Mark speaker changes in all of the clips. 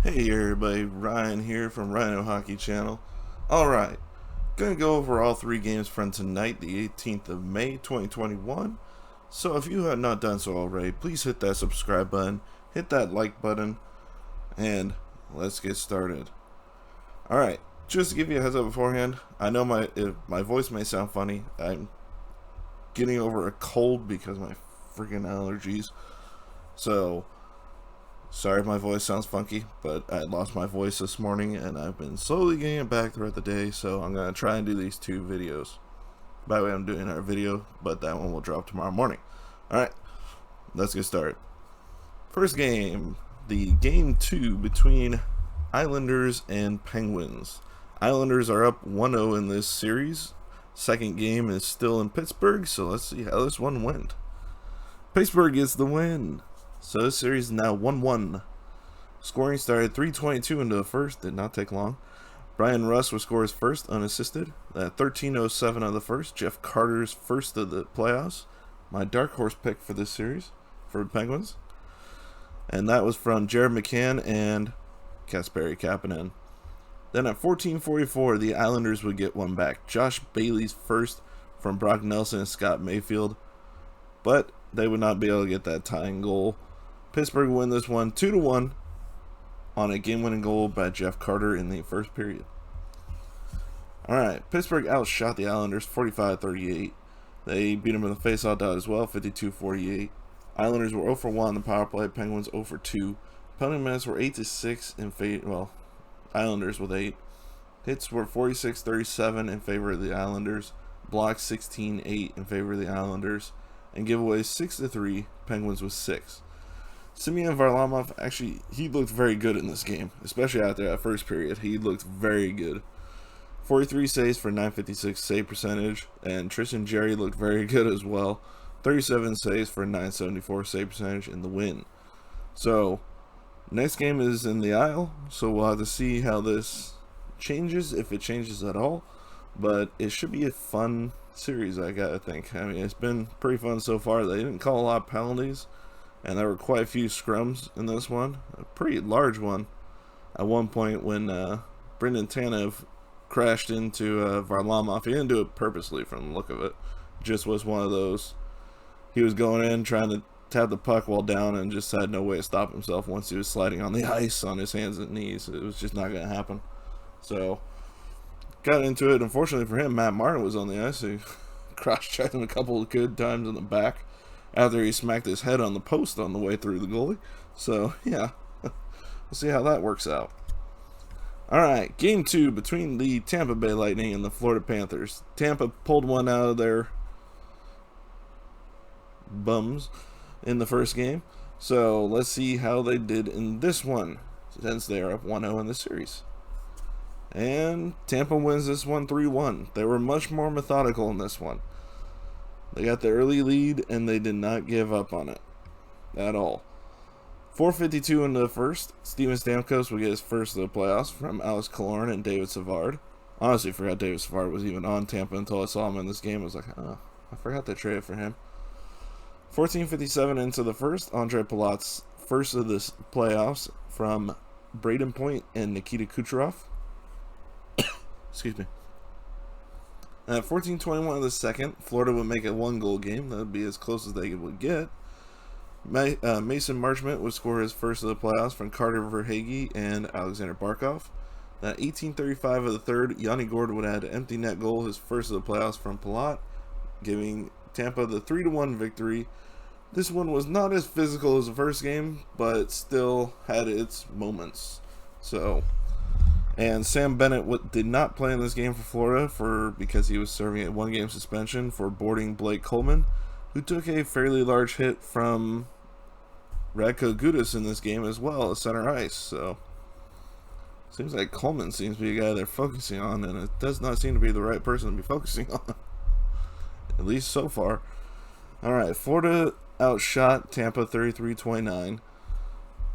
Speaker 1: Hey everybody, Ryan here from Rhino Hockey Channel. Alright, gonna go over all three games from tonight, the 18th of May 2021. So if you have not done so already, please hit that subscribe button, hit that like button, and let's get started. Alright, just to give you a heads up beforehand, I know my voice may sound funny. I'm getting over a cold because of my freaking allergies. So sorry if my voice sounds funky, but I lost my voice this morning and I've been slowly getting it back throughout the day, so I'm going to try and do these two videos. By the way, I'm doing another video, but that one will drop tomorrow morning. Alright, let's get started. First game, the game 2 between Islanders and Penguins. Islanders are up 1-0 in this series. Second game is still in Pittsburgh, so let's see how this one went. Pittsburgh gets the win. So this series is now 1-1. Scoring started 3:22 into the first, did not take long. Brian Russ would score his first unassisted. At 13:07 of the first, Jeff Carter's first of the playoffs. My dark horse pick for this series for the Penguins. And that was from Jared McCann and Kasperi Kapanen. Then at 14:44, the Islanders would get one back. Josh Bailey's first from Brock Nelson and Scott Mayfield. But they would not be able to get that tying goal. Pittsburgh win this one 2-1 on a game-winning goal by Jeff Carter in the first period. Alright, Pittsburgh outshot the Islanders 45-38. They beat them in the face-off dot as well, 52-48. Islanders were 0 for 1 on the power play, Penguins 0 for 2. Penalty minutes were 8-6 in favor, well, Islanders with 8. Hits were 46-37 in favor of the Islanders. Blocks 16-8 in favor of the Islanders. And giveaways 6-3, Penguins with 6. Semyon Varlamov, actually, he looked very good in this game, especially after that first period. He looked very good. 43 saves for 956 save percentage, and Tristan Jarry looked very good as well. 37 saves for 974 save percentage in the win. So, next game is in the Isle, so we'll have to see how this changes, if it changes at all. But it should be a fun series, I gotta think. I mean, it's been pretty fun so far. They didn't call a lot of penalties, and there were quite a few scrums in this one. A pretty large one at one point when Brendan Tanev crashed into Varlamov. He didn't do it purposely from the look of it. Just was one of those. He was going in, trying to tap the puck while down, and just had no way to stop himself once he was sliding on the ice on his hands and knees. It was just not going to happen. So, got into it. Unfortunately for him, Matt Martin was on the ice. He cross-checked him a couple of good times in the back after he smacked his head on the post on the way through the goalie. So, yeah, we'll see how that works out. Alright, game 2 between the Tampa Bay Lightning and the Florida Panthers. Tampa pulled one out of their bums in the first game. So, let's see how they did in this one, since they are up 1-0 in the series. And Tampa wins this one 3-1. They were much more methodical in this one. They got the early lead, and they did not give up on it at all. 4:52 into the first, Steven Stamkos will get his first of the playoffs from Alex Killorn and David Savard. Honestly, forgot David Savard was even on Tampa until I saw him in this game. I was like, oh, I forgot to trade for him. 14:57 into the first, Andre Palat's first of the playoffs from Braden Point and Nikita Kucherov. Excuse me. At 14:21 of the second, Florida would make a 1-goal game. That would be as close as they would get. Mason Marchment would score his first of the playoffs from Carter Verhaeghe and Alexander Barkov. At 18:35 of the third, Yanni Gordon would add an empty net goal, his first of the playoffs from Palat, giving Tampa the 3-1 victory. This one was not as physical as the first game, but still had its moments. And Sam Bennett did not play in this game for Florida because he was serving a 1-game suspension for boarding Blake Coleman, who took a fairly large hit from Radko Gudas in this game as well as center ice. So, seems like Coleman seems to be a guy they're focusing on, and it does not seem to be the right person to be focusing on, at least so far. Alright, Florida outshot Tampa 33-29.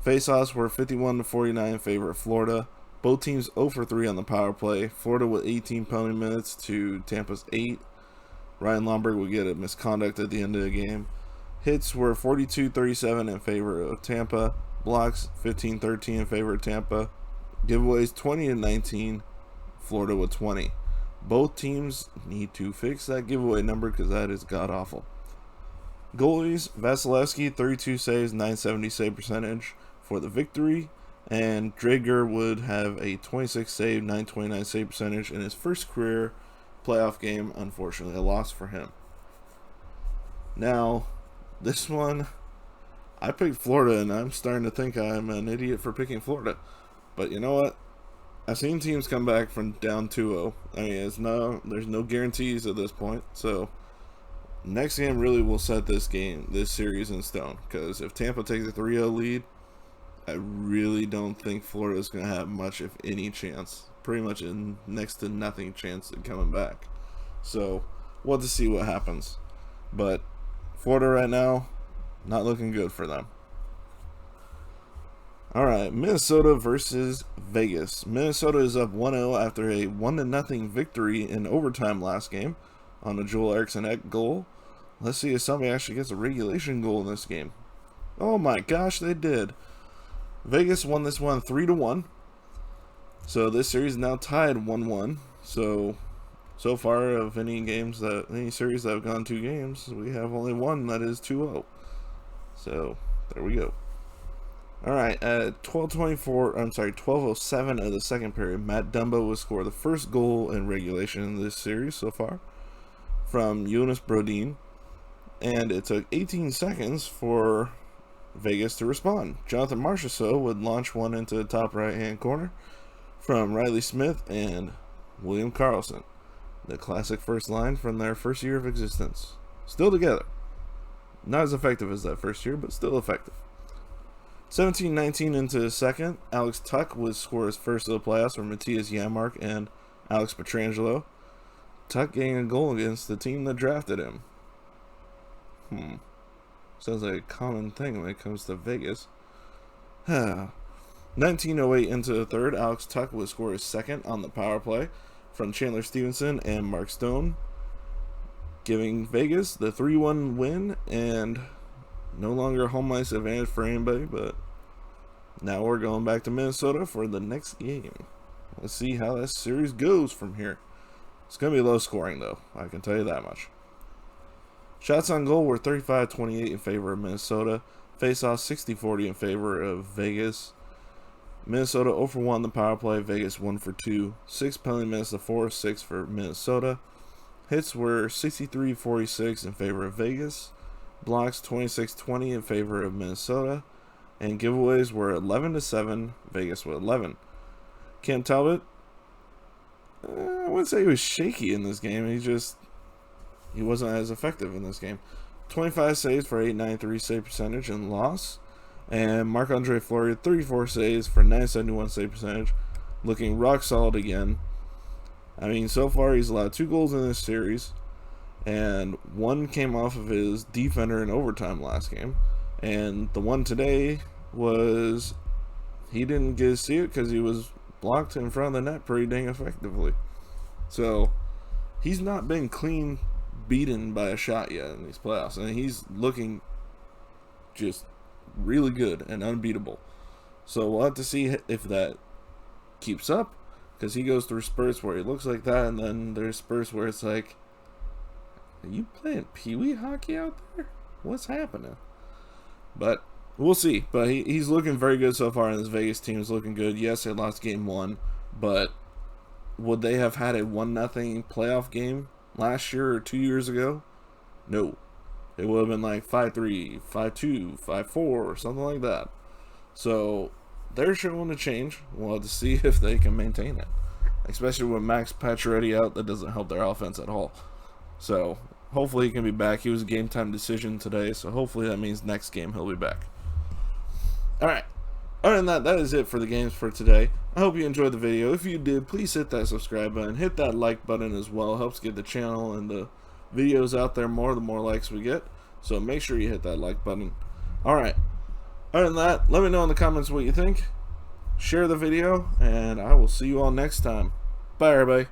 Speaker 1: Faceoffs were 51-49 in favor of Florida. Both teams 0 for 3 on the power play. Florida with 18 penalty minutes to Tampa's 8. Ryan Lomberg would get a misconduct at the end of the game. Hits were 42-37 in favor of Tampa. Blocks 15-13 in favor of Tampa. Giveaways 20-19. Florida with 20. Both teams need to fix that giveaway number because that is god awful. Goalies, Vasilevsky 32 saves, 970 save percentage for the victory, and Drager would have a 26 save, 929 save percentage in his first career playoff game. Unfortunately, a loss for him. Now, this one, I picked Florida, and I'm starting to think I'm an idiot for picking Florida. But you know what? I've seen teams come back from down 2-0. I mean, there's no guarantees at this point. So, next game really will set this series in stone. Because if Tampa takes a 3-0 lead, I really don't think Florida's going to have much, if any, chance. Pretty much next to nothing chance of coming back. So, we'll have to see what happens. But Florida right now, not looking good for them. Alright, Minnesota versus Vegas. Minnesota is up 1-0 after a 1-0 victory in overtime last game on a Joel Eriksson goal. Let's see if somebody actually gets a regulation goal in this game. Oh my gosh, they did. Vegas won this one 3-1. So this series is now tied 1-1. So far of any series that have gone 2 games, we have only one that is 2-0. So there we go. Alright, at 12:07 of the second period, Matt Dumba would score the first goal in regulation in this series so far from Jonas Brodin, and it took 18 seconds for Vegas to respond. Jonathan Marchessault would launch one into the top right-hand corner from Riley Smith and William Karlsson, the classic first line from their first year of existence. Still together. Not as effective as that first year, but still effective. 17-19 into the second, Alex Tuch would score his first of the playoffs for Matthias Janmark and Alex Pietrangelo. Tuch getting a goal against the team that drafted him. Sounds like a common thing when it comes to Vegas. 19:08 into the third, Alex Tuch would score his second on the power play from Chandler Stevenson and Mark Stone, giving Vegas the 3-1 win, and no longer home ice advantage for anybody, but now we're going back to Minnesota for the next game. Let's see how that series goes from here. It's going to be low scoring, though. I can tell you that much. Shots on goal were 35-28 in favor of Minnesota. Face-off 60-40 in favor of Vegas. Minnesota 0 for 1 on the power play. Vegas 1 for 2. 6 penalty minutes to 4-6 for Minnesota. Hits were 63-46 in favor of Vegas. Blocks 26-20 in favor of Minnesota, and giveaways were 11-7. Vegas with 11. Cam Talbot, I wouldn't say he was shaky in this game. He wasn't as effective in this game. 25 saves for 893 save percentage and loss, and Marc-Andre Fleury 34 saves for 971 save percentage, looking rock solid again. I mean, so far he's allowed 2 goals in this series. And one came off of his defender in overtime last game. And the one today was, he didn't get to see it because he was blocked in front of the net pretty dang effectively. So, he's not been clean beaten by a shot yet in these playoffs. And he's looking just really good and unbeatable. So, we'll have to see if that keeps up. Because he goes through spurts where he looks like that. And then there's spurts where it's like, are you playing pee-wee hockey out there? What's happening? But we'll see. But he's looking very good so far, and this Vegas team is looking good. Yes, they lost game 1, but would they have had a 1-0 playoff game last year or 2 years ago? No. It would have been like 5-3, 5-2, 5-4, or something like that. So they're showing a change. We'll have to see if they can maintain it. Especially with Max Pacioretty out, that doesn't help their offense at all. So, hopefully he can be back. He was a game time decision today, so hopefully that means next game he'll be back. Alright, other than that, that is it for the games for today. I hope you enjoyed the video. If you did, please hit that subscribe button. Hit that like button as well. It helps get the channel and the videos out there more the more likes we get. So make sure you hit that like button. Alright, other than that, let me know in the comments what you think. Share the video, and I will see you all next time. Bye, everybody.